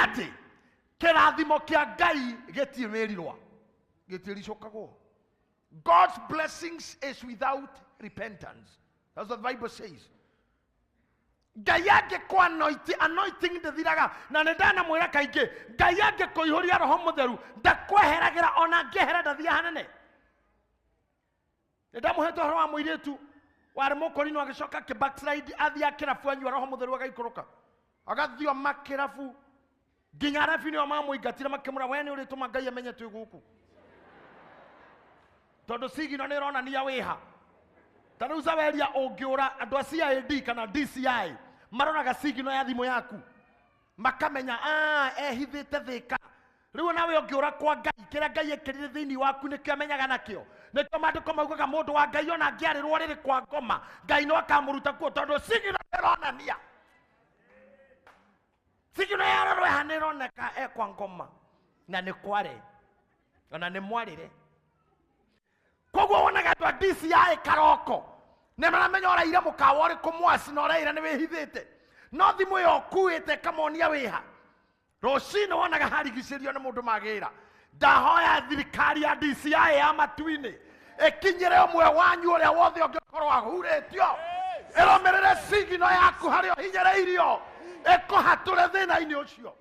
ati kirathimo kia Ngai getiumirirwa Ndericukagwo. God's blessings is without repentance. That's what the Bible says. Ngai angĩkwa anointing ndĩthiraga, na nĩndana mwĩra kaingĩ Ngai angĩkũihũria Roho Mũtheru ndakweheragĩra ona angĩehera ndathia hanene. Nĩndamũhete ũhoro wa mũirĩtu warĩ mũkũrinũ agĩcoka backslide athia kĩrabu anyua Roho Mũtheru agaikũrũka agathio makĩrabu nginya refi nĩo mamũingatire makĩmũra we nĩ ũrĩtũma Ngai amenye twĩ gũkũ tondũ sigino nĩ ĩronania wĩha. Ta rĩu Zaweria ũngĩũra andũ a CID kana DCI maronaga sigino ya thimũ yaku makamenya ehithĩte thĩka. Rĩu nawe ũngĩũra kwa Ngai kĩrĩa Ngai ekĩrire thĩinĩ waku nĩkĩo amenyaga nakĩo. Nĩkĩo maandĩko maugaga mũndũ wa Ngai ona angĩarĩrwo rĩrĩ kwa ngoma Ngai no akamũruta kuo tondũ sigino nĩ ĩronania. Sigino ya roho ĩhana ĩroneka kwa ngoma na nĩ kware ona nĩ mwarĩre. Koguo wonaga andũ a DCI karoko nĩ maramenya ũraire mũkawa ũrĩkũ mwasi na ũraire nĩ wĩhithĩte no thimũ ĩyo ũkuĩte kamonia wĩha. Rũcinĩ wonaga harigicĩrio nĩ mũndũ magĩra. Ndahoya thirikari ya DCI ya matu-inĩ ĩkinyĩre ũmwe wanyu ũrĩa wothe ũngĩkorwo ahurĩtio ĩrũmĩrĩre sigino yaku harĩa ũhinyĩrĩirio ĩkũhatũre thĩna-inĩ ũcio.